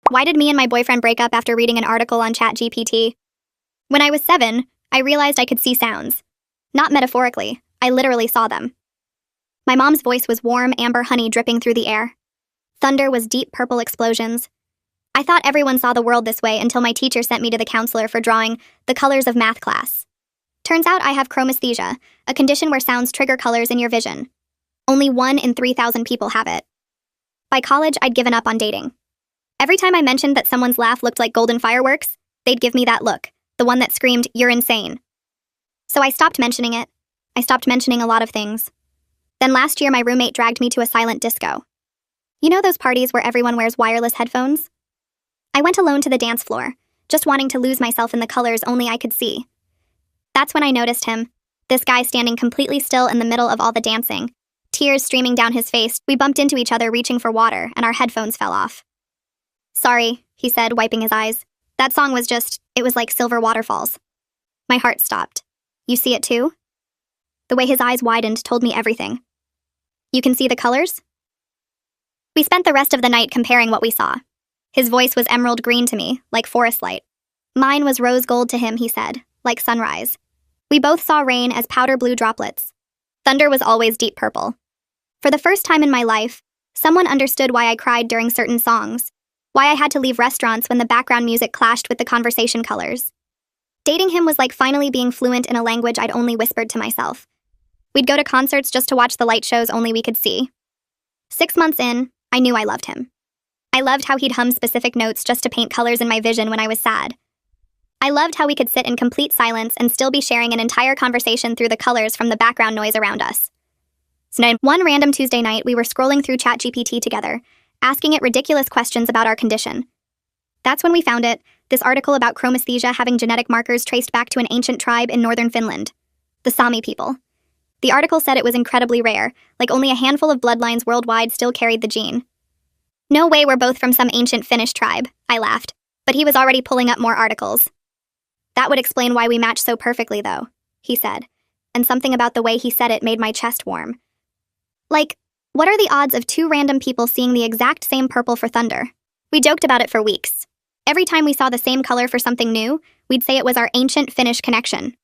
Why did me and my boyfriend break up after reading an article on ChatGPT? When I was 7, I realized I could see sounds. Not metaphorically, I literally saw them. My mom's voice was warm amber honey dripping through the air. Thunder was deep purple explosions. I thought everyone saw the world this way until my teacher sent me to the counselor for drawing the colors of math class. Turns out I have chromesthesia, a condition where sounds trigger colors in your vision. Only 1 in 3,000 people have it. By college, I'd given up on dating. Every time I mentioned that someone's laugh looked like golden fireworks, they'd give me that look, the one that screamed, "You're insane." So I stopped mentioning it. I stopped mentioning a lot of things. Then last year, my roommate dragged me to a silent disco. You know those parties where everyone wears wireless headphones? I went alone to the dance floor, just wanting to lose myself in the colors only I could see. That's when I noticed him, this guy standing completely still in the middle of all the dancing, tears streaming down his face. We bumped into each other reaching for water, and our headphones fell off. "Sorry," he said, wiping his eyes. "That song was it was like silver waterfalls." My heart stopped. "You see it too?" The way his eyes widened told me everything. "You can see the colors?" We spent the rest of the night comparing what we saw. His voice was emerald green to me, like forest light. Mine was rose gold to him, he said, like sunrise. We both saw rain as powder blue droplets. Thunder was always deep purple. For the first time in my life, someone understood why I cried during certain songs, why I had to leave restaurants when the background music clashed with the conversation colors. Dating him was like finally being fluent in a language I'd only whispered to myself. We'd go to concerts just to watch the light shows only we could see. 6 months in, I knew I loved him. I loved how he'd hum specific notes just to paint colors in my vision when I was sad. I loved how we could sit in complete silence and still be sharing an entire conversation through the colors from the background noise around us. So then, one random Tuesday night, we were scrolling through ChatGPT together, asking it ridiculous questions about our condition. That's when we found it, this article about chromesthesia having genetic markers traced back to an ancient tribe in northern Finland, the Sami people. The article said it was incredibly rare, like only a handful of bloodlines worldwide still carried the gene. "No way we're both from some ancient Finnish tribe," I laughed, but he was already pulling up more articles. "That would explain why we match so perfectly, though," he said, and something about the way he said it made my chest warm. Like, what are the odds of 2 random people seeing the exact same purple for thunder? We joked about it for weeks. Every time we saw the same color for something new, we'd say it was our ancient Finnish connection.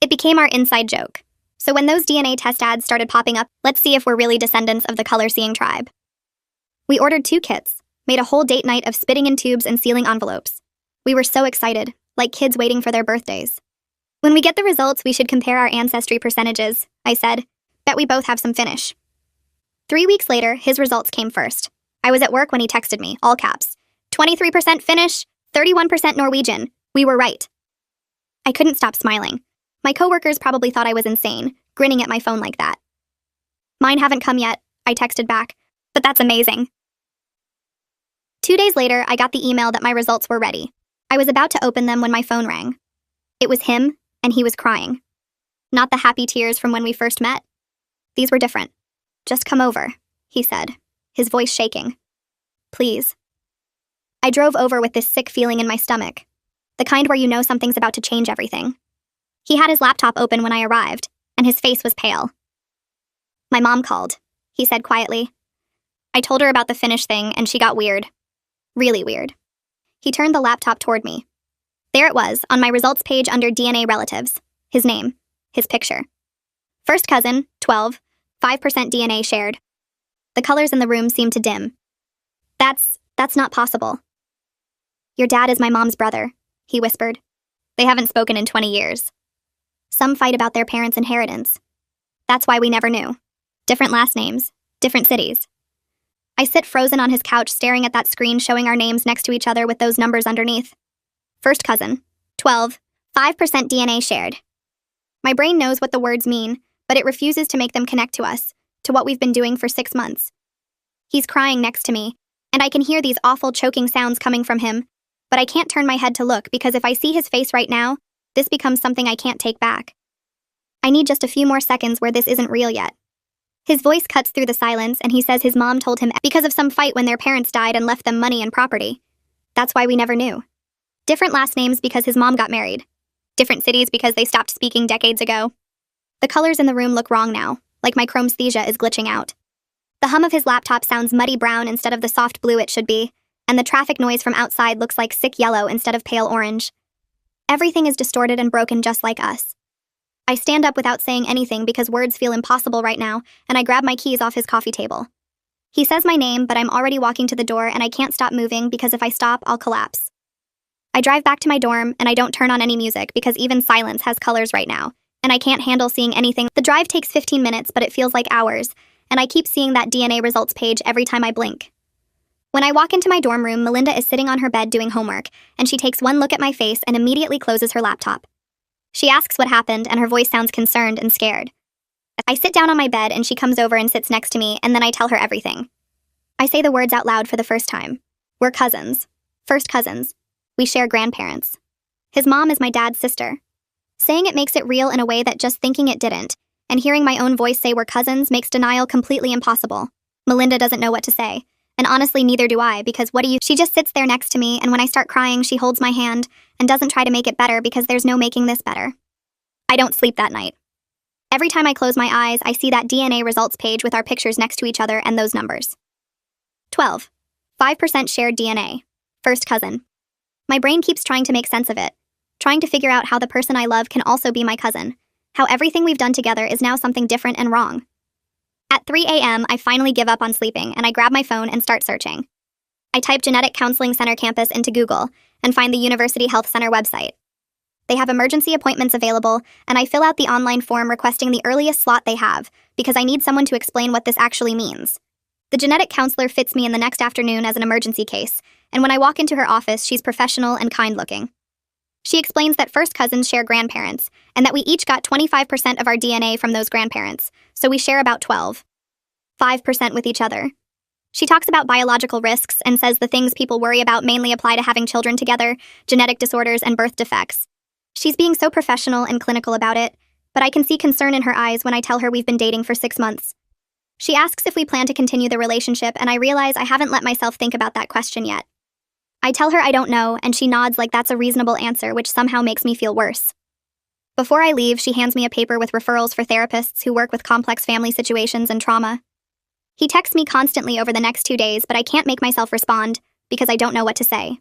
It became our inside joke. So when those DNA test ads started popping up, let's see if we're really descendants of the color-seeing tribe. We ordered 2 kits, made a whole date night of spitting in tubes and sealing envelopes. We were so excited, like kids waiting for their birthdays. "When we get the results, we should compare our ancestry percentages," I said. "Bet we both have some Finnish." 3 weeks later, his results came first. I was at work when he texted me, all caps. 23% Finnish, 31% Norwegian. We were right. I couldn't stop smiling. My coworkers probably thought I was insane, grinning at my phone like that. "Mine haven't come yet," I texted back, "but that's amazing." 2 days later, I got the email that my results were ready. I was about to open them when my phone rang. It was him, and he was crying. Not the happy tears from when we first met. These were different. "Just come over," he said, his voice shaking. "Please." I drove over with this sick feeling in my stomach, the kind where you know something's about to change everything. He had his laptop open when I arrived, and his face was pale. "My mom called," he said quietly. "I told her about the Finnish thing, and she got weird. Really weird." He turned the laptop toward me. There it was, on my results page under DNA relatives. His name. His picture. First cousin, 12, 5% DNA shared. The colors in the room seemed to dim. That's not possible." "Your dad is my mom's brother," he whispered. "They haven't spoken in 20 years. Some fight about their parents' inheritance. That's why we never knew. Different last names, different cities." I sit frozen on his couch staring at that screen showing our names next to each other with those numbers underneath. First cousin, 12, 5% DNA shared. My brain knows what the words mean, but it refuses to make them connect to us, to what we've been doing for 6 months. He's crying next to me, and I can hear these awful choking sounds coming from him, but I can't turn my head to look because if I see his face right now, this becomes something I can't take back. I need just a few more seconds where this isn't real yet. His voice cuts through the silence, and he says his mom told him because of some fight when their parents died and left them money and property. That's why we never knew. Different last names because his mom got married. Different cities because they stopped speaking decades ago. The colors in the room look wrong now, like my chromesthesia is glitching out. The hum of his laptop sounds muddy brown instead of the soft blue it should be, and the traffic noise from outside looks like sick yellow instead of pale orange. Everything is distorted and broken just like us. I stand up without saying anything because words feel impossible right now, and I grab my keys off his coffee table. He says my name, but I'm already walking to the door and I can't stop moving because if I stop, I'll collapse. I drive back to my dorm and I don't turn on any music because even silence has colors right now, and I can't handle seeing anything. The drive takes 15 minutes, but it feels like hours, and I keep seeing that DNA results page every time I blink. When I walk into my dorm room, Melinda is sitting on her bed doing homework, and she takes one look at my face and immediately closes her laptop. She asks what happened, and her voice sounds concerned and scared. I sit down on my bed, and she comes over and sits next to me, and then I tell her everything. I say the words out loud for the first time. We're cousins. First cousins. We share grandparents. His mom is my dad's sister. Saying it makes it real in a way that just thinking it didn't, and hearing my own voice say we're cousins makes denial completely impossible. Melinda doesn't know what to say. And honestly, neither do I, because she just sits there next to me, and when I start crying, she holds my hand and doesn't try to make it better because there's no making this better. I don't sleep that night. Every time I close my eyes, I see that DNA results page with our pictures next to each other and those numbers. 12. 5% shared DNA. First cousin. My brain keeps trying to make sense of it, trying to figure out how the person I love can also be my cousin, how everything we've done together is now something different and wrong. At 3 a.m., I finally give up on sleeping, and I grab my phone and start searching. I type Genetic Counseling Center campus into Google and find the University Health Center website. They have emergency appointments available, and I fill out the online form requesting the earliest slot they have because I need someone to explain what this actually means. The genetic counselor fits me in the next afternoon as an emergency case, and when I walk into her office, she's professional and kind-looking. She explains that first cousins share grandparents, and that we each got 25% of our DNA from those grandparents, so we share about 5% with each other. She talks about biological risks and says the things people worry about mainly apply to having children together, genetic disorders, and birth defects. She's being so professional and clinical about it, but I can see concern in her eyes when I tell her we've been dating for 6 months. She asks if we plan to continue the relationship, and I realize I haven't let myself think about that question yet. I tell her I don't know, and she nods like that's a reasonable answer, which somehow makes me feel worse. Before I leave, she hands me a paper with referrals for therapists who work with complex family situations and trauma. He texts me constantly over the next 2 days, but I can't make myself respond because I don't know what to say.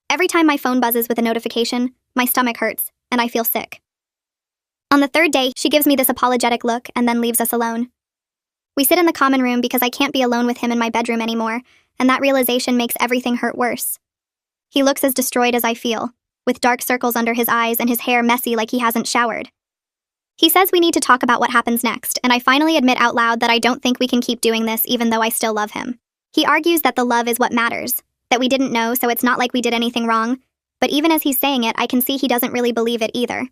Every time my phone buzzes with a notification, my stomach hurts, and I feel sick. On the 3rd day, she gives me this apologetic look and then leaves us alone. We sit in the common room because I can't be alone with him in my bedroom anymore, and that realization makes everything hurt worse. He looks as destroyed as I feel, with dark circles under his eyes and his hair messy like he hasn't showered. He says we need to talk about what happens next, and I finally admit out loud that I don't think we can keep doing this even though I still love him. He argues that the love is what matters, that we didn't know, so it's not like we did anything wrong, but even as he's saying it, I can see he doesn't really believe it either.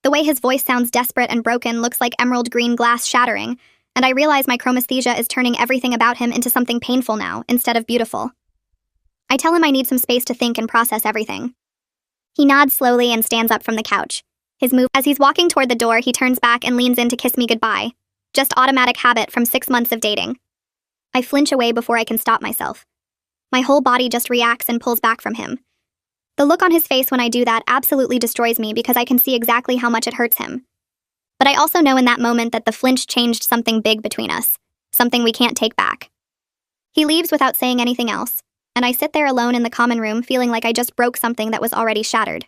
The way his voice sounds desperate and broken looks like emerald green glass shattering, and I realize my chromesthesia is turning everything about him into something painful now, instead of beautiful. I tell him I need some space to think and process everything. He nods slowly and stands up from the couch. As he's walking toward the door, he turns back and leans in to kiss me goodbye. Just automatic habit from 6 months of dating. I flinch away before I can stop myself. My whole body just reacts and pulls back from him. The look on his face when I do that absolutely destroys me because I can see exactly how much it hurts him. But I also know in that moment that the flinch changed something big between us, something we can't take back. He leaves without saying anything else, and I sit there alone in the common room feeling like I just broke something that was already shattered.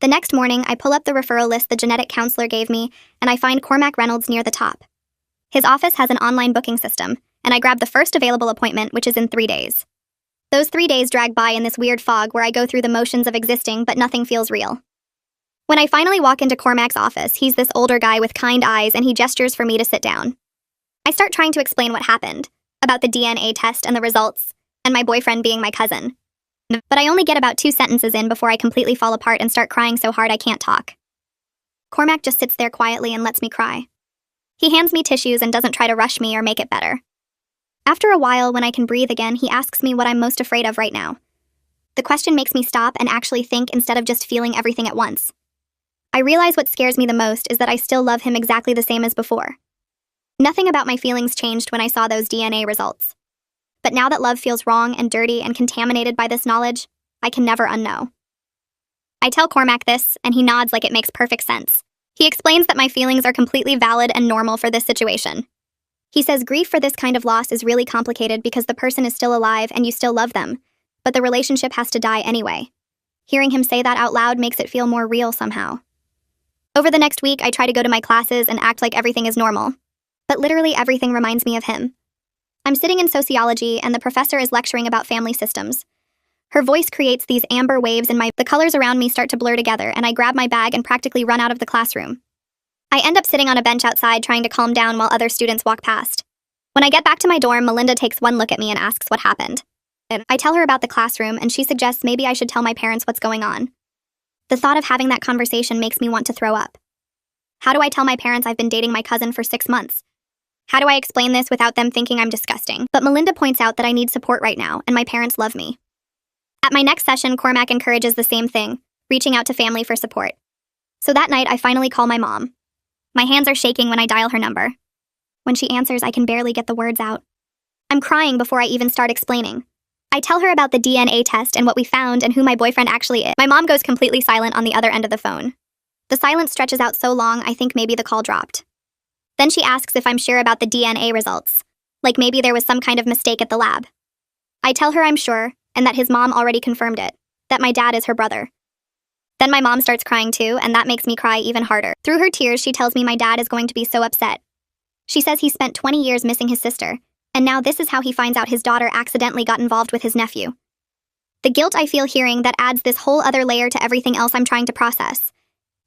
The next morning, I pull up the referral list the genetic counselor gave me, and I find Cormac Reynolds near the top. His office has an online booking system, and I grab the first available appointment, which is in 3 days. Those 3 days drag by in this weird fog where I go through the motions of existing, but nothing feels real. When I finally walk into Cormac's office, he's this older guy with kind eyes, and he gestures for me to sit down. I start trying to explain what happened, about the DNA test and the results, and my boyfriend being my cousin. But I only get about 2 sentences in before I completely fall apart and start crying so hard I can't talk. Cormac just sits there quietly and lets me cry. He hands me tissues and doesn't try to rush me or make it better. After a while, when I can breathe again, he asks me what I'm most afraid of right now. The question makes me stop and actually think instead of just feeling everything at once. I realize what scares me the most is that I still love him exactly the same as before. Nothing about my feelings changed when I saw those DNA results. But now that love feels wrong and dirty and contaminated by this knowledge, I can never unknow. I tell Cormac this, and he nods like it makes perfect sense. He explains that my feelings are completely valid and normal for this situation. He says grief for this kind of loss is really complicated because the person is still alive and you still love them, but the relationship has to die anyway. Hearing him say that out loud makes it feel more real somehow. Over the next week, I try to go to my classes and act like everything is normal. But literally everything reminds me of him. I'm sitting in sociology and the professor is lecturing about family systems. Her voice creates these amber waves and the colors around me start to blur together and I grab my bag and practically run out of the classroom. I end up sitting on a bench outside trying to calm down while other students walk past. When I get back to my dorm, Melinda takes one look at me and asks what happened. I tell her about the classroom and she suggests maybe I should tell my parents what's going on. The thought of having that conversation makes me want to throw up. How do I tell my parents I've been dating my cousin for 6 months? How do I explain this without them thinking I'm disgusting? But Melinda points out that I need support right now and my parents love me. At my next session, Cormac encourages the same thing, reaching out to family for support. So that night, I finally call my mom. My hands are shaking when I dial her number. When she answers, I can barely get the words out. I'm crying before I even start explaining. I tell her about the DNA test and what we found and who my boyfriend actually is. My mom goes completely silent on the other end of the phone. The silence stretches out so long, I think maybe the call dropped. Then she asks if I'm sure about the DNA results, like maybe there was some kind of mistake at the lab. I tell her I'm sure, and that his mom already confirmed it, that my dad is her brother. Then my mom starts crying too, and that makes me cry even harder. Through her tears, she tells me my dad is going to be so upset. She says he spent 20 years missing his sister, and now this is how he finds out his daughter accidentally got involved with his nephew. The guilt I feel hearing that adds this whole other layer to everything else I'm trying to process.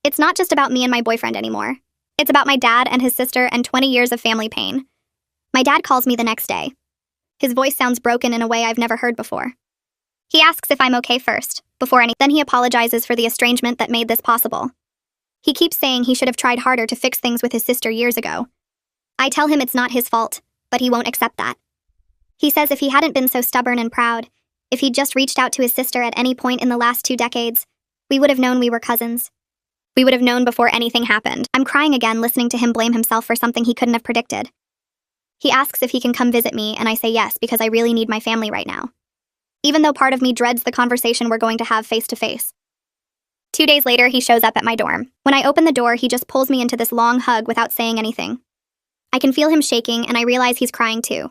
It's not just about me and my boyfriend anymore. It's about my dad and his sister and 20 years of family pain. My dad calls me the next day. His voice sounds broken in a way I've never heard before. He asks if I'm okay first, then he apologizes for the estrangement that made this possible. He keeps saying he should have tried harder to fix things with his sister years ago. I tell him it's not his fault, but he won't accept that. He says if he hadn't been so stubborn and proud, if he'd just reached out to his sister at any point in the last 2 decades, we would have known we were cousins. We would have known before anything happened. I'm crying again listening to him blame himself for something he couldn't have predicted. He asks if he can come visit me, and I say yes because I really need my family right now. Even though part of me dreads the conversation we're going to have face to face. 2 days later, he shows up at my dorm. When I open the door, he just pulls me into this long hug without saying anything. I can feel him shaking, and I realize he's crying too.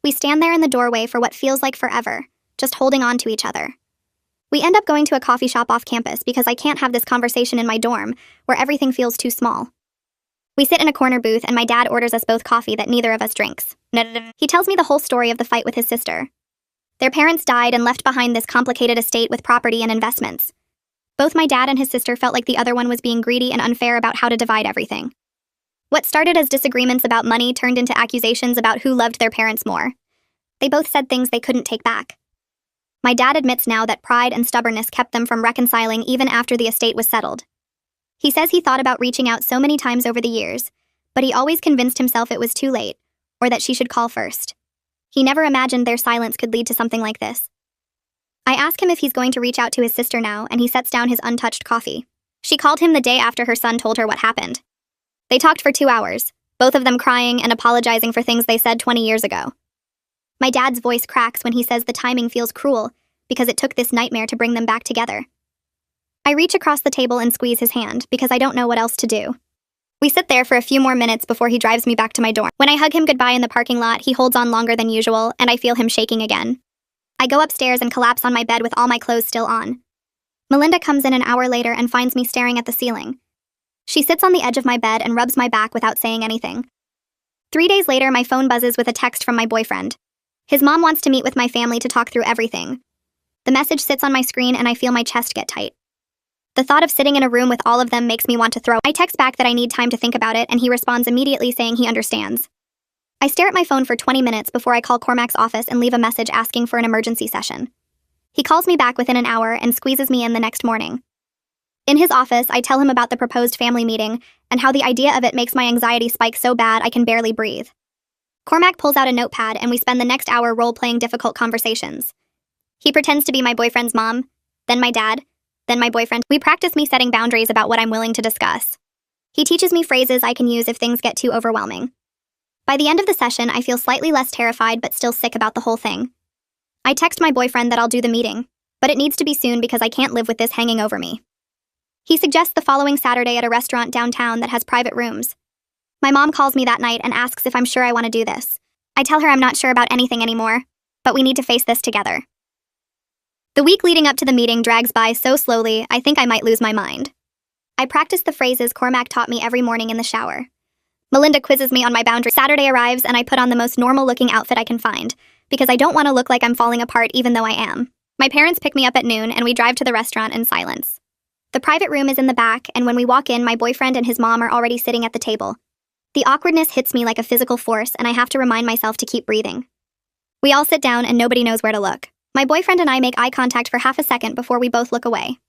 We stand there in the doorway for what feels like forever, just holding on to each other. We end up going to a coffee shop off campus because I can't have this conversation in my dorm, where everything feels too small. We sit in a corner booth, and my dad orders us both coffee that neither of us drinks. He tells me the whole story of the fight with his sister. Their parents died and left behind this complicated estate with property and investments. Both my dad and his sister felt like the other one was being greedy and unfair about how to divide everything. What started as disagreements about money turned into accusations about who loved their parents more. They both said things they couldn't take back. My dad admits now that pride and stubbornness kept them from reconciling even after the estate was settled. He says he thought about reaching out so many times over the years, but he always convinced himself it was too late, or that she should call first. He never imagined their silence could lead to something like this. I ask him if he's going to reach out to his sister now, and he sets down his untouched coffee. She called him the day after her son told her what happened. They talked for 2 hours, both of them crying and apologizing for things they said 20 years ago. My dad's voice cracks when he says the timing feels cruel because it took this nightmare to bring them back together. I reach across the table and squeeze his hand because I don't know what else to do. We sit there for a few more minutes before he drives me back to my dorm. When I hug him goodbye in the parking lot, he holds on longer than usual, and I feel him shaking again. I go upstairs and collapse on my bed with all my clothes still on. Melinda comes in an hour later and finds me staring at the ceiling. She sits on the edge of my bed and rubs my back without saying anything. 3 days later, my phone buzzes with a text from my boyfriend. His mom wants to meet with my family to talk through everything. The message sits on my screen and I feel my chest get tight. The thought of sitting in a room with all of them makes me want to throw. I text back that I need time to think about it, and he responds immediately saying he understands. I stare at my phone for 20 minutes before I call Cormac's office and leave a message asking for an emergency session. He calls me back within an hour and squeezes me in the next morning. In his office, I tell him about the proposed family meeting and how the idea of it makes my anxiety spike so bad I can barely breathe. Cormac pulls out a notepad and we spend the next hour role-playing difficult conversations. He pretends to be my boyfriend's mom, then my dad, then my boyfriend. We practice me setting boundaries about what I'm willing to discuss. He teaches me phrases I can use if things get too overwhelming. By the end of the session, I feel slightly less terrified but still sick about the whole thing. I text my boyfriend that I'll do the meeting, but it needs to be soon because I can't live with this hanging over me. He suggests the following Saturday at a restaurant downtown that has private rooms. My mom calls me that night and asks if I'm sure I want to do this. I tell her I'm not sure about anything anymore, but we need to face this together. The week leading up to the meeting drags by so slowly, I think I might lose my mind. I practice the phrases Cormac taught me every morning in the shower. Melinda quizzes me on my boundaries. Saturday arrives and I put on the most normal-looking outfit I can find, because I don't want to look like I'm falling apart even though I am. My parents pick me up at noon and we drive to the restaurant in silence. The private room is in the back, and when we walk in, my boyfriend and his mom are already sitting at the table. The awkwardness hits me like a physical force, and I have to remind myself to keep breathing. We all sit down and nobody knows where to look. My boyfriend and I make eye contact for half a second before we both look away.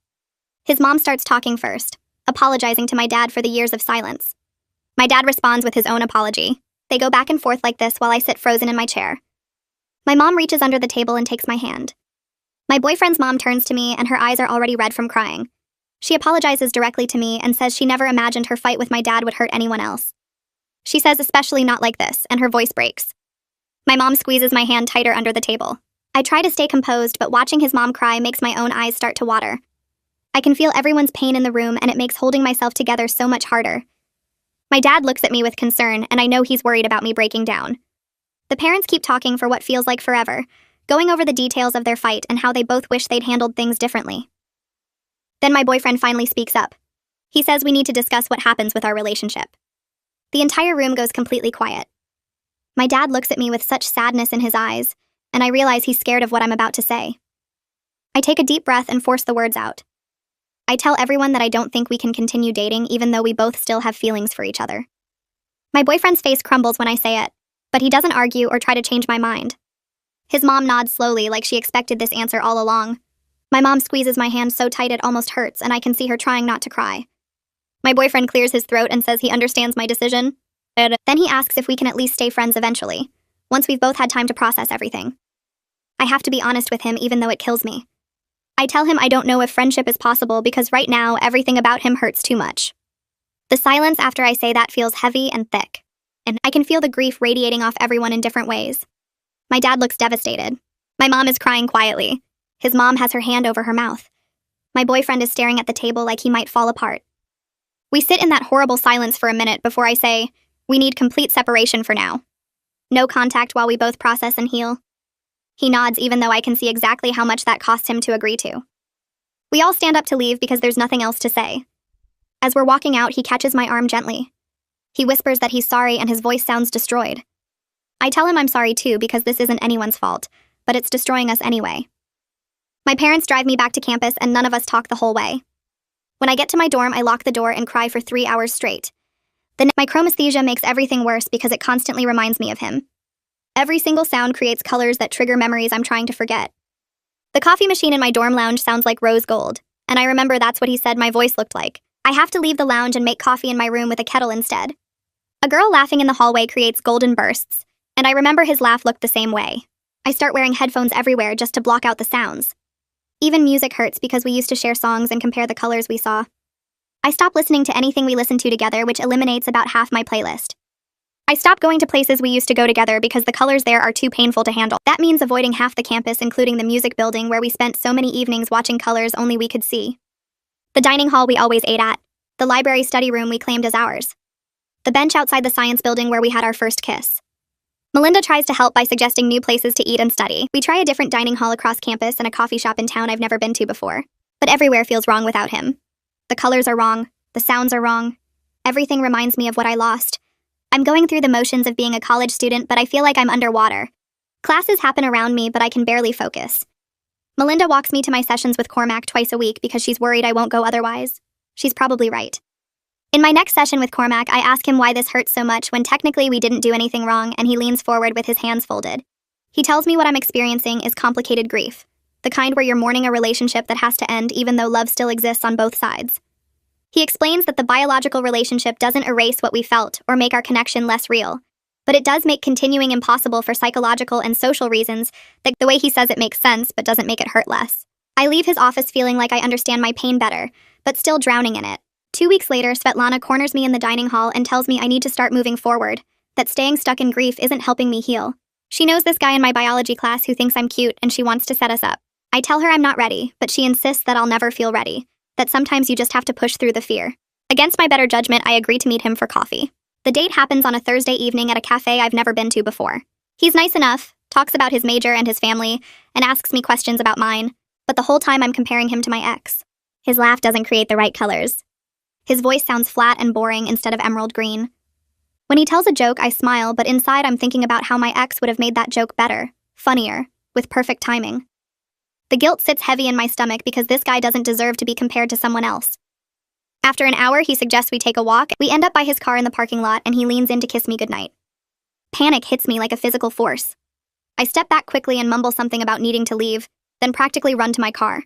His mom starts talking first, apologizing to my dad for the years of silence. My dad responds with his own apology. They go back and forth like this while I sit frozen in my chair. My mom reaches under the table and takes my hand. My boyfriend's mom turns to me and her eyes are already red from crying. She apologizes directly to me and says she never imagined her fight with my dad would hurt anyone else. She says especially not like this, and her voice breaks. My mom squeezes my hand tighter under the table. I try to stay composed, but watching his mom cry makes my own eyes start to water. I can feel everyone's pain in the room, and it makes holding myself together so much harder. My dad looks at me with concern, and I know he's worried about me breaking down. The parents keep talking for what feels like forever, going over the details of their fight and how they both wish they'd handled things differently. Then my boyfriend finally speaks up. He says we need to discuss what happens with our relationship. The entire room goes completely quiet. My dad looks at me with such sadness in his eyes, and I realize he's scared of what I'm about to say. I take a deep breath and force the words out. I tell everyone that I don't think we can continue dating even though we both still have feelings for each other. My boyfriend's face crumbles when I say it, but he doesn't argue or try to change my mind. His mom nods slowly like she expected this answer all along. My mom squeezes my hand so tight it almost hurts, and I can see her trying not to cry. My boyfriend clears his throat and says he understands my decision. Then he asks if we can at least stay friends eventually, once we've both had time to process everything. I have to be honest with him even though it kills me. I tell him I don't know if friendship is possible because right now everything about him hurts too much. The silence after I say that feels heavy and thick, and I can feel the grief radiating off everyone in different ways. My dad looks devastated. My mom is crying quietly. His mom has her hand over her mouth. My boyfriend is staring at the table like he might fall apart. We sit in that horrible silence for a minute before I say, we need complete separation for now. No contact while we both process and heal. He nods even though I can see exactly how much that cost him to agree to. We all stand up to leave because there's nothing else to say. As we're walking out, he catches my arm gently. He whispers that he's sorry and his voice sounds destroyed. I tell him I'm sorry too because this isn't anyone's fault, but it's destroying us anyway. My parents drive me back to campus and none of us talk the whole way. When I get to my dorm, I lock the door and cry for 3 hours straight. Then my chromesthesia makes everything worse because it constantly reminds me of him. Every single sound creates colors that trigger memories I'm trying to forget. The coffee machine in my dorm lounge sounds like rose gold, and I remember that's what he said my voice looked like. I have to leave the lounge and make coffee in my room with a kettle instead. A girl laughing in the hallway creates golden bursts, and I remember his laugh looked the same way. I start wearing headphones everywhere just to block out the sounds. Even music hurts because we used to share songs and compare the colors we saw. I stop listening to anything we listened to together, which eliminates about half my playlist. I stop going to places we used to go together because the colors there are too painful to handle. That means avoiding half the campus, including the music building where we spent so many evenings watching colors only we could see. The dining hall we always ate at. The library study room we claimed as ours. The bench outside the science building where we had our first kiss. Melinda tries to help by suggesting new places to eat and study. We try a different dining hall across campus and a coffee shop in town I've never been to before. But everywhere feels wrong without him. The colors are wrong. The sounds are wrong. Everything reminds me of what I lost. I'm going through the motions of being a college student, but I feel like I'm underwater. Classes happen around me, but I can barely focus. Melinda walks me to my sessions with Cormac twice a week because she's worried I won't go otherwise. She's probably right. In my next session with Cormac, I ask him why this hurts so much when technically we didn't do anything wrong, and he leans forward with his hands folded. He tells me what I'm experiencing is complicated grief, the kind where you're mourning a relationship that has to end even though love still exists on both sides. He explains that the biological relationship doesn't erase what we felt or make our connection less real, but it does make continuing impossible for psychological and social reasons that the way he says it makes sense but doesn't make it hurt less. I leave his office feeling like I understand my pain better, but still drowning in it. 2 weeks later, Svetlana corners me in the dining hall and tells me I need to start moving forward, that staying stuck in grief isn't helping me heal. She knows this guy in my biology class who thinks I'm cute and she wants to set us up. I tell her I'm not ready, but she insists that I'll never feel ready, that sometimes you just have to push through the fear. Against my better judgment, I agree to meet him for coffee. The date happens on a Thursday evening at a cafe I've never been to before. He's nice enough, talks about his major and his family, and asks me questions about mine, but the whole time I'm comparing him to my ex. His laugh doesn't create the right colors. His voice sounds flat and boring instead of emerald green. When he tells a joke, I smile, but inside I'm thinking about how my ex would have made that joke better, funnier, with perfect timing. The guilt sits heavy in my stomach because this guy doesn't deserve to be compared to someone else. After an hour, he suggests we take a walk. We end up by his car in the parking lot, and he leans in to kiss me goodnight. Panic hits me like a physical force. I step back quickly and mumble something about needing to leave, then practically run to my car.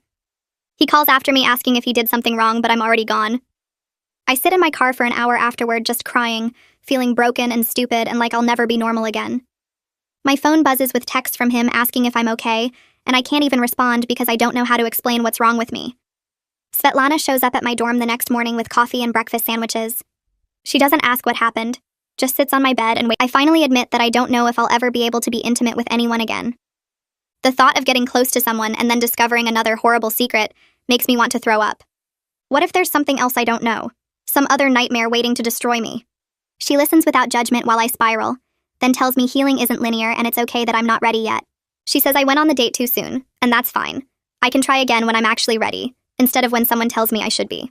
He calls after me asking if he did something wrong, but I'm already gone. I sit in my car for an hour afterward just crying, feeling broken and stupid and like I'll never be normal again. My phone buzzes with texts from him asking if I'm okay, and I can't even respond because I don't know how to explain what's wrong with me. Svetlana shows up at my dorm the next morning with coffee and breakfast sandwiches. She doesn't ask what happened, just sits on my bed and waits. I finally admit that I don't know if I'll ever be able to be intimate with anyone again. The thought of getting close to someone and then discovering another horrible secret makes me want to throw up. What if there's something else I don't know? Some other nightmare waiting to destroy me? She listens without judgment while I spiral, then tells me healing isn't linear and it's okay that I'm not ready yet. She says I went on the date too soon, and that's fine. I can try again when I'm actually ready, instead of when someone tells me I should be.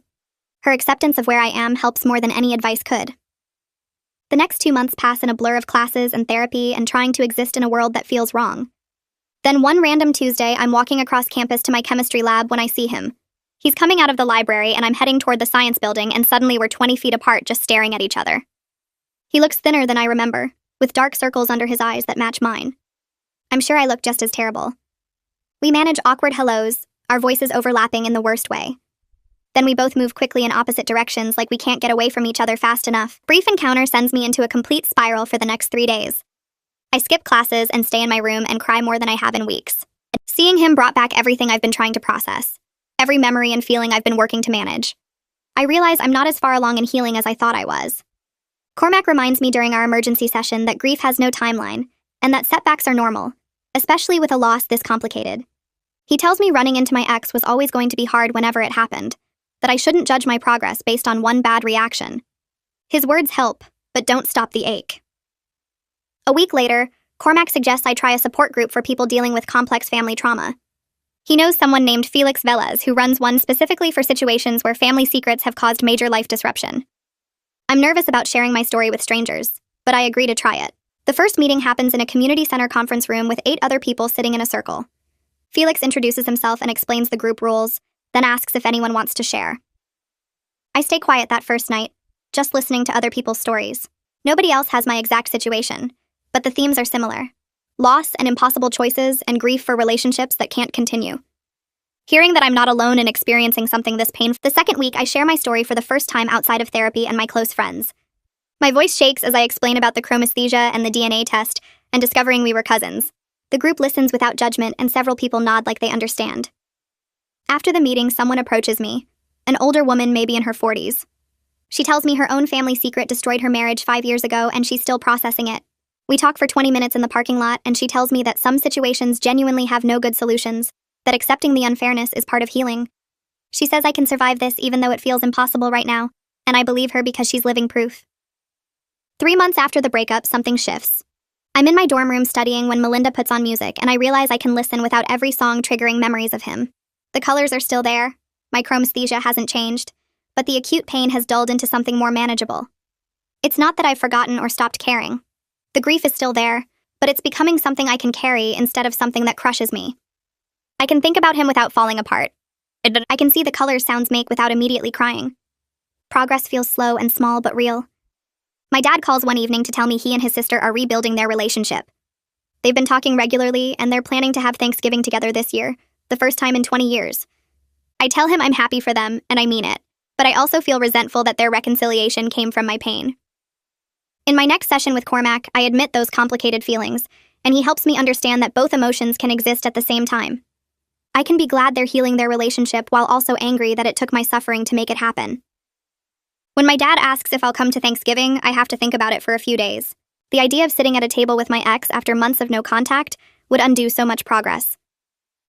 Her acceptance of where I am helps more than any advice could. The next 2 months pass in a blur of classes and therapy and trying to exist in a world that feels wrong. Then one random Tuesday, I'm walking across campus to my chemistry lab when I see him. He's coming out of the library and I'm heading toward the science building, and suddenly we're 20 feet apart just staring at each other. He looks thinner than I remember, with dark circles under his eyes that match mine. I'm sure I look just as terrible. We manage awkward hellos, our voices overlapping in the worst way. Then we both move quickly in opposite directions like we can't get away from each other fast enough. Brief encounter sends me into a complete spiral for the next 3 days. I skip classes and stay in my room and cry more than I have in weeks. Seeing him brought back everything I've been trying to process, every memory and feeling I've been working to manage. I realize I'm not as far along in healing as I thought I was. Cormac reminds me during our emergency session that grief has no timeline, and that setbacks are normal, especially with a loss this complicated. He tells me running into my ex was always going to be hard whenever it happened, that I shouldn't judge my progress based on one bad reaction. His words help, but don't stop the ache. A week later, Cormac suggests I try a support group for people dealing with complex family trauma. He knows someone named Felix Velez who runs one specifically for situations where family secrets have caused major life disruption. I'm nervous about sharing my story with strangers, but I agree to try it. The first meeting happens in a community center conference room with 8 other people sitting in a circle. Felix introduces himself and explains the group rules, then asks if anyone wants to share. I stay quiet that first night, just listening to other people's stories. Nobody else has my exact situation, but the themes are similar. Loss and impossible choices and grief for relationships that can't continue. Hearing that I'm not alone in experiencing something this painful, the second week I share my story for the first time outside of therapy and my close friends. My voice shakes as I explain about the chromesthesia and the DNA test and discovering we were cousins. The group listens without judgment and several people nod like they understand. After the meeting, someone approaches me, an older woman maybe in her 40s. She tells me her own family secret destroyed her marriage 5 years ago and she's still processing it. We talk for 20 minutes in the parking lot and she tells me that some situations genuinely have no good solutions, that accepting the unfairness is part of healing. She says I can survive this even though it feels impossible right now, and I believe her because she's living proof. 3 months after the breakup, something shifts. I'm in my dorm room studying when Melinda puts on music and I realize I can listen without every song triggering memories of him. The colors are still there, my chromesthesia hasn't changed, but the acute pain has dulled into something more manageable. It's not that I've forgotten or stopped caring. The grief is still there, but it's becoming something I can carry instead of something that crushes me. I can think about him without falling apart. I can see the colors sounds make without immediately crying. Progress feels slow and small but real. My dad calls one evening to tell me he and his sister are rebuilding their relationship. They've been talking regularly and they're planning to have Thanksgiving together this year, the first time in 20 years. I tell him I'm happy for them, and I mean it, but I also feel resentful that their reconciliation came from my pain. In my next session with Cormac, I admit those complicated feelings, and he helps me understand that both emotions can exist at the same time. I can be glad they're healing their relationship while also angry that it took my suffering to make it happen. When my dad asks if I'll come to Thanksgiving, I have to think about it for a few days. The idea of sitting at a table with my ex after months of no contact would undo so much progress.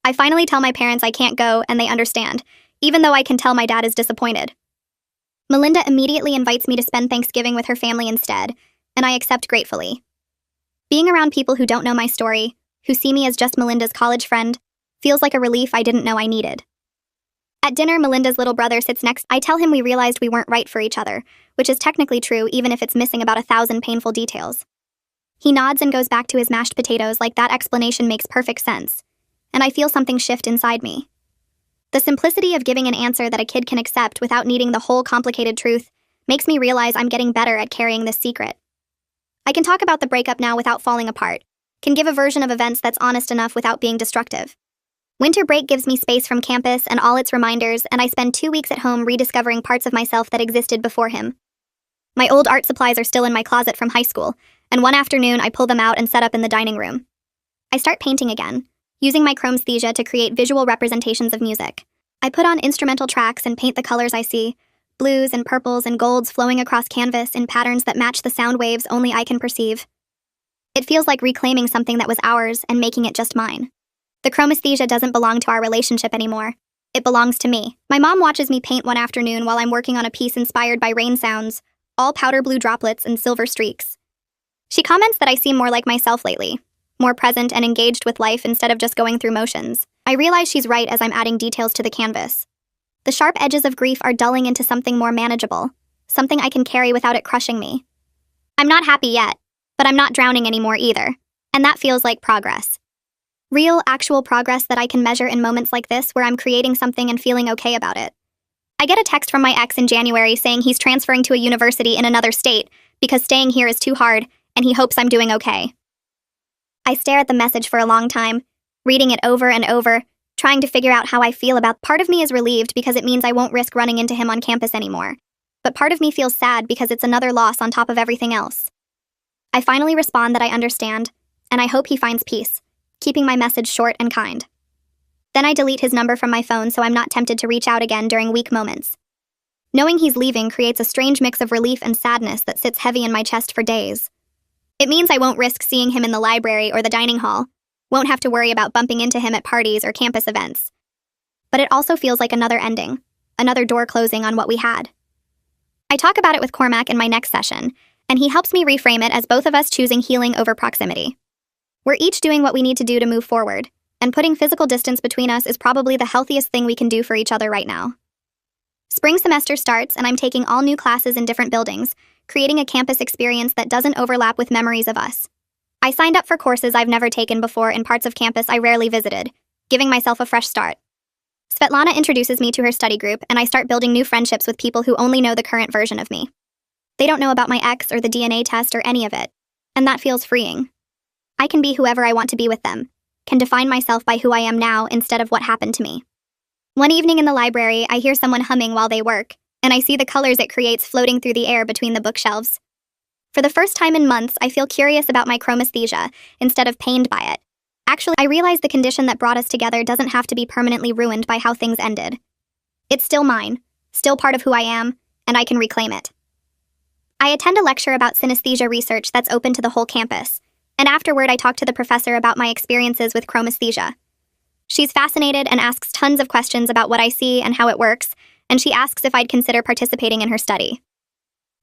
I finally tell my parents I can't go and they understand, even though I can tell my dad is disappointed. Melinda immediately invites me to spend Thanksgiving with her family instead, and I accept gratefully. Being around people who don't know my story, who see me as just Melinda's college friend, feels like a relief I didn't know I needed. At dinner, Melinda's little brother sits next. I tell him we realized we weren't right for each other, which is technically true even if it's missing about 1,000 painful details. He nods and goes back to his mashed potatoes like that explanation makes perfect sense, and I feel something shift inside me. The simplicity of giving an answer that a kid can accept without needing the whole complicated truth makes me realize I'm getting better at carrying this secret. I can talk about the breakup now without falling apart, can give a version of events that's honest enough without being destructive. Winter break gives me space from campus and all its reminders, and I spend 2 weeks at home rediscovering parts of myself that existed before him. My old art supplies are still in my closet from high school, and one afternoon I pull them out and set up in the dining room. I start painting again, using my chromesthesia to create visual representations of music. I put on instrumental tracks and paint the colors I see, blues and purples and golds flowing across canvas in patterns that match the sound waves only I can perceive. It feels like reclaiming something that was ours and making it just mine. The chromesthesia doesn't belong to our relationship anymore. It belongs to me. My mom watches me paint one afternoon while I'm working on a piece inspired by rain sounds, all powder blue droplets and silver streaks. She comments that I seem more like myself lately, more present and engaged with life instead of just going through motions. I realize she's right as I'm adding details to the canvas. The sharp edges of grief are dulling into something more manageable, something I can carry without it crushing me. I'm not happy yet, but I'm not drowning anymore either, and that feels like progress. Real, actual progress that I can measure in moments like this where I'm creating something and feeling okay about it. I get a text from my ex in January saying he's transferring to a university in another state because staying here is too hard and he hopes I'm doing okay. I stare at the message for a long time, reading it over and over, trying to figure out how I feel about. Part of me is relieved because it means I won't risk running into him on campus anymore, but part of me feels sad because it's another loss on top of everything else. I finally respond that I understand, and I hope he finds peace, keeping my message short and kind. Then I delete his number from my phone so I'm not tempted to reach out again during weak moments. Knowing he's leaving creates a strange mix of relief and sadness that sits heavy in my chest for days. It means I won't risk seeing him in the library or the dining hall, won't have to worry about bumping into him at parties or campus events. But it also feels like another ending, another door closing on what we had. I talk about it with Cormac in my next session, and he helps me reframe it as both of us choosing healing over proximity. We're each doing what we need to do to move forward, and putting physical distance between us is probably the healthiest thing we can do for each other right now. Spring semester starts, and I'm taking all new classes in different buildings, creating a campus experience that doesn't overlap with memories of us. I signed up for courses I've never taken before in parts of campus I rarely visited, giving myself a fresh start. Svetlana introduces me to her study group, and I start building new friendships with people who only know the current version of me. They don't know about my ex or the DNA test or any of it, and that feels freeing. I can be whoever I want to be with them, can define myself by who I am now instead of what happened to me. One evening in the library, I hear someone humming while they work, and I see the colors it creates floating through the air between the bookshelves. For the first time in months, I feel curious about my chromesthesia instead of pained by it. Actually, I realize the condition that brought us together doesn't have to be permanently ruined by how things ended. It's still mine, still part of who I am, and I can reclaim it. I attend a lecture about synesthesia research that's open to the whole campus, and afterward I talk to the professor about my experiences with chromesthesia. She's fascinated and asks tons of questions about what I see and how it works, and she asks if I'd consider participating in her study.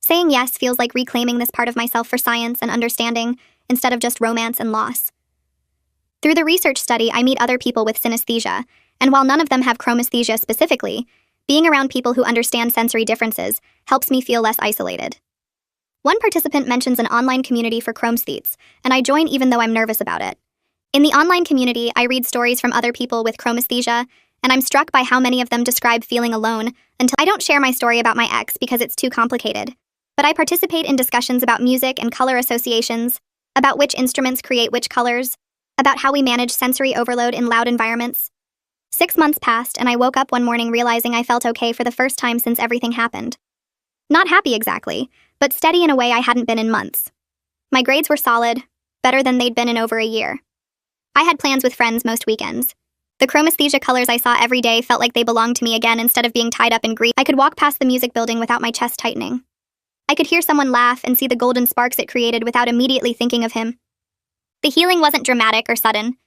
Saying yes feels like reclaiming this part of myself for science and understanding, instead of just romance and loss. Through the research study, I meet other people with synesthesia, and while none of them have chromesthesia specifically, being around people who understand sensory differences helps me feel less isolated. One participant mentions an online community for chromesthetes, and I join even though I'm nervous about it. In the online community, I read stories from other people with chromesthesia, and I'm struck by how many of them describe feeling alone. Until I don't share my story about my ex because it's too complicated, but I participate in discussions about music and color associations, about which instruments create which colors, about how we manage sensory overload in loud environments. 6 months passed, and I woke up one morning realizing I felt okay for the first time since everything happened. Not happy exactly, but steady in a way I hadn't been in months. My grades were solid, better than they'd been in over a year. I had plans with friends most weekends. The chromesthesia colors I saw every day felt like they belonged to me again instead of being tied up in grief. I could walk past the music building without my chest tightening. I could hear someone laugh and see the golden sparks it created without immediately thinking of him. The healing wasn't dramatic or sudden.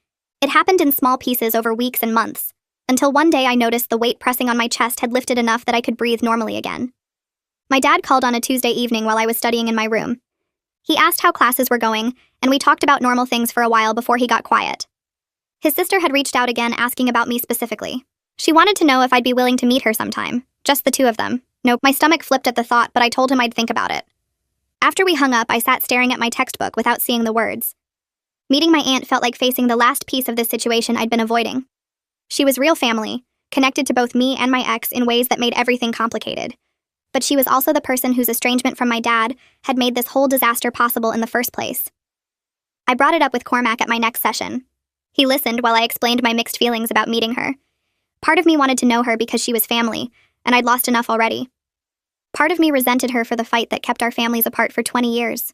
It happened in small pieces over weeks and months, until one day I noticed the weight pressing on my chest had lifted enough that I could breathe normally again. My dad called on a Tuesday evening while I was studying in my room. He asked how classes were going, and we talked about normal things for a while before he got quiet. His sister had reached out again asking about me specifically. She wanted to know if I'd be willing to meet her sometime. Just the two of them. Nope, my stomach flipped at the thought, but I told him I'd think about it. After we hung up, I sat staring at my textbook without seeing the words. Meeting my aunt felt like facing the last piece of this situation I'd been avoiding. She was real family, connected to both me and my ex in ways that made everything complicated. But she was also the person whose estrangement from my dad had made this whole disaster possible in the first place. I brought it up with Cormac at my next session. He listened while I explained my mixed feelings about meeting her. Part of me wanted to know her because she was family, and I'd lost enough already. Part of me resented her for the fight that kept our families apart for 20 years.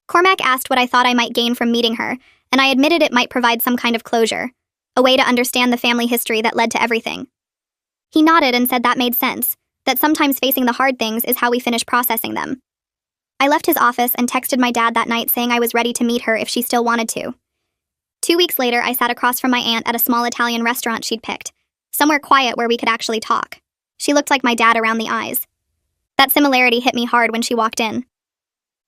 Cormac asked what I thought I might gain from meeting her, and I admitted it might provide some kind of closure, a way to understand the family history that led to everything. He nodded and said that made sense, that sometimes facing the hard things is how we finish processing them. I left his office and texted my dad that night saying I was ready to meet her if she still wanted to. 2 weeks later, I sat across from my aunt at a small Italian restaurant she'd picked, somewhere quiet where we could actually talk. She looked like my dad around the eyes. That similarity hit me hard when she walked in.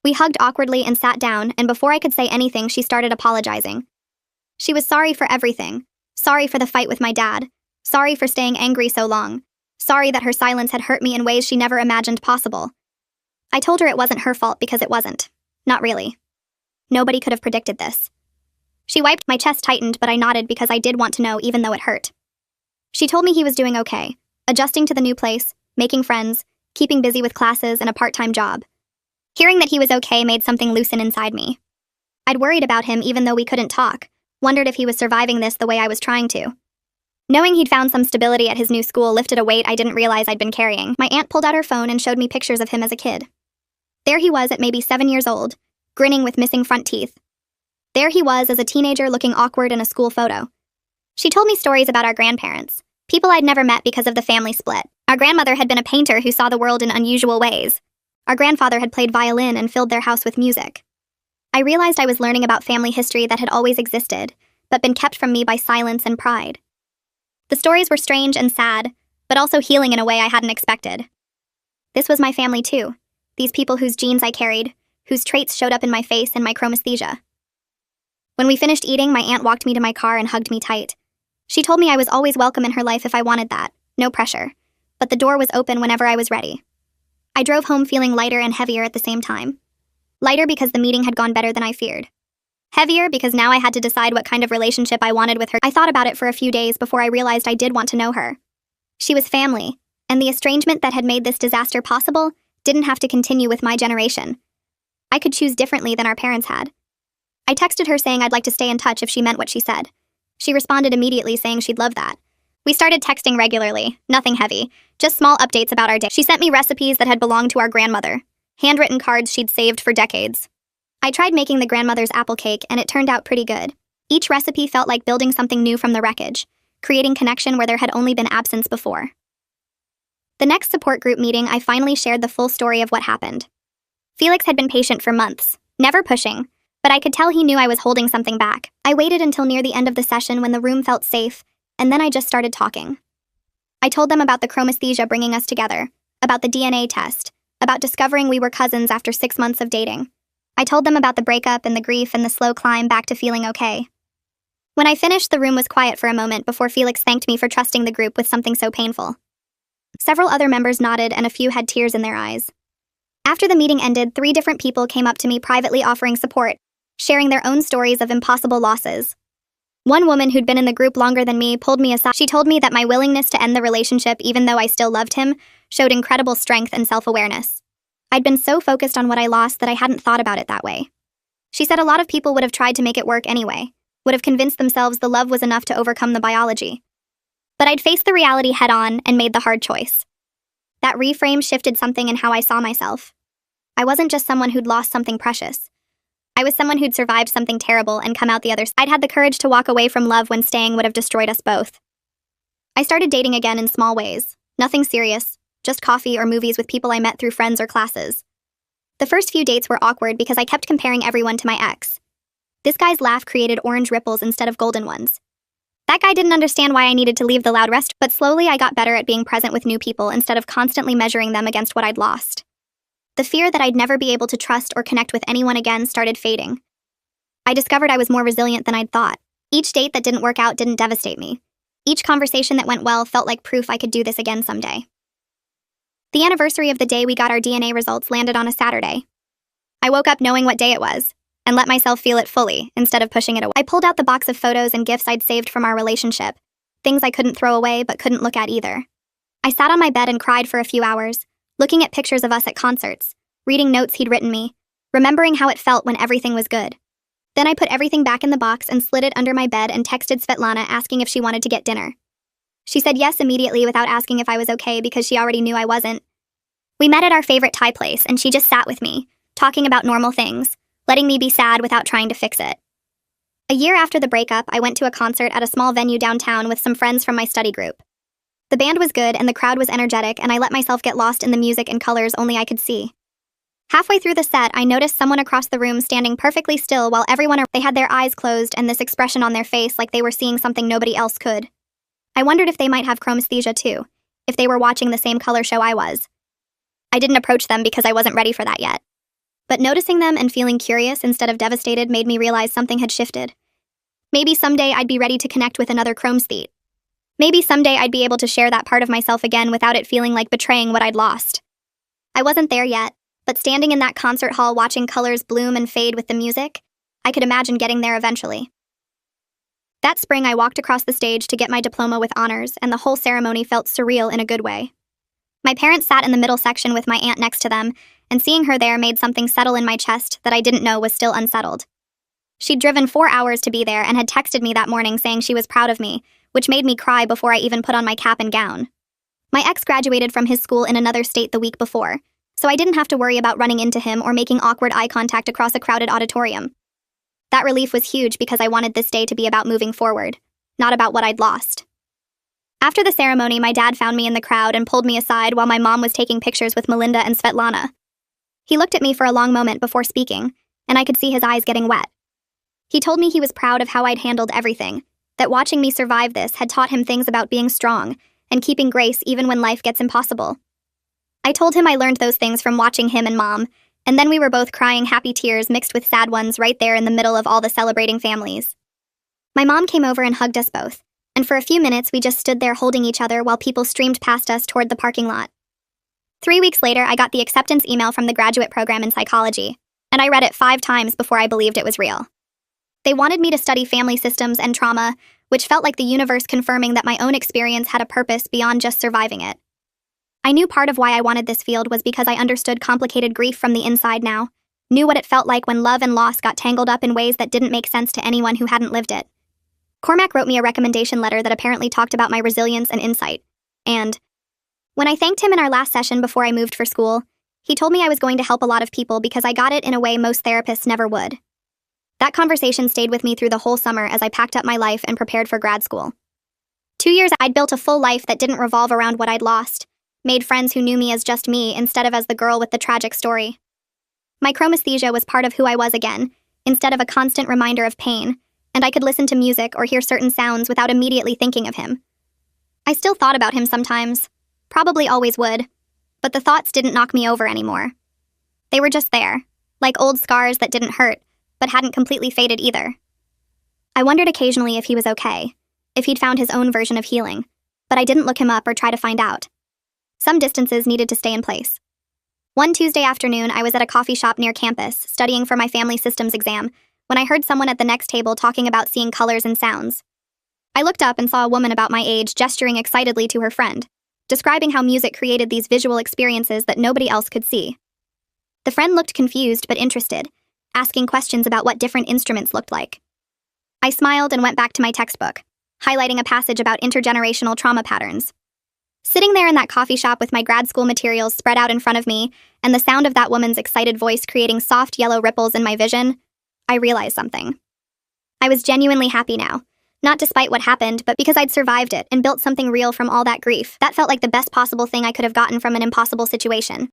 We hugged awkwardly and sat down, and before I could say anything, she started apologizing. She was sorry for everything. Sorry for the fight with my dad. Sorry for staying angry so long. Sorry that her silence had hurt me in ways she never imagined possible. I told her it wasn't her fault because it wasn't. Not really. Nobody could have predicted this. She wiped, my chest tightened, but I nodded because I did want to know even though it hurt. She told me he was doing okay, adjusting to the new place, making friends, keeping busy with classes and a part-time job. Hearing that he was okay made something loosen inside me. I'd worried about him even though we couldn't talk, wondered if he was surviving this the way I was trying to. Knowing he'd found some stability at his new school lifted a weight I didn't realize I'd been carrying. My aunt pulled out her phone and showed me pictures of him as a kid. There he was at maybe 7 years old, grinning with missing front teeth. There he was as a teenager looking awkward in a school photo. She told me stories about our grandparents, people I'd never met because of the family split. Our grandmother had been a painter who saw the world in unusual ways. Our grandfather had played violin and filled their house with music. I realized I was learning about family history that had always existed, but been kept from me by silence and pride. The stories were strange and sad, but also healing in a way I hadn't expected. This was my family too, these people whose genes I carried, whose traits showed up in my face and my chromesthesia. When we finished eating, my aunt walked me to my car and hugged me tight. She told me I was always welcome in her life if I wanted that, no pressure, but the door was open whenever I was ready. I drove home feeling lighter and heavier at the same time. Lighter because the meeting had gone better than I feared. Heavier because now I had to decide what kind of relationship I wanted with her. I thought about it for a few days before I realized I did want to know her. She was family, and the estrangement that had made this disaster possible didn't have to continue with my generation. I could choose differently than our parents had. I texted her saying I'd like to stay in touch if she meant what she said. She responded immediately saying she'd love that. We started texting regularly, nothing heavy, just small updates about our day. She sent me recipes that had belonged to our grandmother, handwritten cards she'd saved for decades. I tried making the grandmother's apple cake, and it turned out pretty good. Each recipe felt like building something new from the wreckage, creating connection where there had only been absence before. The next support group meeting, I finally shared the full story of what happened. Felix had been patient for months, never pushing, but I could tell he knew I was holding something back. I waited until near the end of the session when the room felt safe, and then I just started talking. I told them about the chromesthesia bringing us together, about the DNA test, about discovering we were cousins after 6 months of dating. I told them about the breakup and the grief and the slow climb back to feeling okay. When I finished, the room was quiet for a moment before Felix thanked me for trusting the group with something so painful. Several other members nodded and a few had tears in their eyes. After the meeting ended, 3 different people came up to me privately offering support, sharing their own stories of impossible losses. One woman who'd been in the group longer than me pulled me aside. She told me that my willingness to end the relationship, even though I still loved him, showed incredible strength and self-awareness. I'd been so focused on what I lost that I hadn't thought about it that way. She said a lot of people would have tried to make it work anyway, would have convinced themselves the love was enough to overcome the biology. But I'd faced the reality head-on and made the hard choice. That reframe shifted something in how I saw myself. I wasn't just someone who'd lost something precious. I was someone who'd survived something terrible and come out the other side. I'd had the courage to walk away from love when staying would have destroyed us both. I started dating again in small ways, nothing serious, just coffee or movies with people I met through friends or classes. The first few dates were awkward because I kept comparing everyone to my ex. This guy's laugh created orange ripples instead of golden ones. That guy didn't understand why I needed to leave the loud rest, but slowly I got better at being present with new people instead of constantly measuring them against what I'd lost. The fear that I'd never be able to trust or connect with anyone again started fading. I discovered I was more resilient than I'd thought. Each date that didn't work out didn't devastate me. Each conversation that went well felt like proof I could do this again someday. The anniversary of the day we got our DNA results landed on a Saturday. I woke up knowing what day it was, and let myself feel it fully, instead of pushing it away. I pulled out the box of photos and gifts I'd saved from our relationship, things I couldn't throw away but couldn't look at either. I sat on my bed and cried for a few hours, looking at pictures of us at concerts, reading notes he'd written me, remembering how it felt when everything was good. Then I put everything back in the box and slid it under my bed and texted Svetlana asking if she wanted to get dinner. She said yes immediately without asking if I was okay because she already knew I wasn't. We met at our favorite Thai place and she just sat with me, talking about normal things, letting me be sad without trying to fix it. A year after the breakup, I went to a concert at a small venue downtown with some friends from my study group. The band was good and the crowd was energetic, and I let myself get lost in the music and colors only I could see. Halfway through the set, I noticed someone across the room standing perfectly still while they had their eyes closed and this expression on their face like they were seeing something nobody else could. I wondered if they might have chromesthesia too, if they were watching the same color show I was. I didn't approach them because I wasn't ready for that yet. But noticing them and feeling curious instead of devastated made me realize something had shifted. Maybe someday I'd be ready to connect with another chromesthete. Maybe someday I'd be able to share that part of myself again without it feeling like betraying what I'd lost. I wasn't there yet, but standing in that concert hall watching colors bloom and fade with the music, I could imagine getting there eventually. That spring, I walked across the stage to get my diploma with honors, and the whole ceremony felt surreal in a good way. My parents sat in the middle section with my aunt next to them, and seeing her there made something settle in my chest that I didn't know was still unsettled. She'd driven 4 hours to be there and had texted me that morning saying she was proud of me, which made me cry before I even put on my cap and gown. My ex graduated from his school in another state the week before, so I didn't have to worry about running into him or making awkward eye contact across a crowded auditorium. That relief was huge because I wanted this day to be about moving forward, not about what I'd lost. After the ceremony, my dad found me in the crowd and pulled me aside while my mom was taking pictures with Melinda and Svetlana. He looked at me for a long moment before speaking, and I could see his eyes getting wet. He told me he was proud of how I'd handled everything, that watching me survive this had taught him things about being strong and keeping grace even when life gets impossible. I told him I learned those things from watching him and Mom, and then we were both crying happy tears mixed with sad ones right there in the middle of all the celebrating families. My mom came over and hugged us both, and for a few minutes we just stood there holding each other while people streamed past us toward the parking lot. 3 weeks later, I got the acceptance email from the graduate program in psychology, and I read it 5 times before I believed it was real. They wanted me to study family systems and trauma, which felt like the universe confirming that my own experience had a purpose beyond just surviving it. I knew part of why I wanted this field was because I understood complicated grief from the inside now, knew what it felt like when love and loss got tangled up in ways that didn't make sense to anyone who hadn't lived it. Cormac wrote me a recommendation letter that apparently talked about my resilience and insight, and when I thanked him in our last session before I moved for school, he told me I was going to help a lot of people because I got it in a way most therapists never would. That conversation stayed with me through the whole summer as I packed up my life and prepared for grad school. 2 years, I'd built a full life that didn't revolve around what I'd lost, made friends who knew me as just me instead of as the girl with the tragic story. My chromesthesia was part of who I was again, instead of a constant reminder of pain, and I could listen to music or hear certain sounds without immediately thinking of him. I still thought about him sometimes, probably always would, but the thoughts didn't knock me over anymore. They were just there, like old scars that didn't hurt, but hadn't completely faded either. I wondered occasionally if he was okay, if he'd found his own version of healing, but I didn't look him up or try to find out. Some distances needed to stay in place. One Tuesday afternoon, I was at a coffee shop near campus, studying for my family systems exam, when I heard someone at the next table talking about seeing colors and sounds. I looked up and saw a woman about my age gesturing excitedly to her friend, describing how music created these visual experiences that nobody else could see. The friend looked confused but interested, asking questions about what different instruments looked like. I smiled and went back to my textbook, highlighting a passage about intergenerational trauma patterns. Sitting there in that coffee shop with my grad school materials spread out in front of me, and the sound of that woman's excited voice creating soft yellow ripples in my vision, I realized something. I was genuinely happy now, not despite what happened, but because I'd survived it and built something real from all that grief. That felt like the best possible thing I could have gotten from an impossible situation.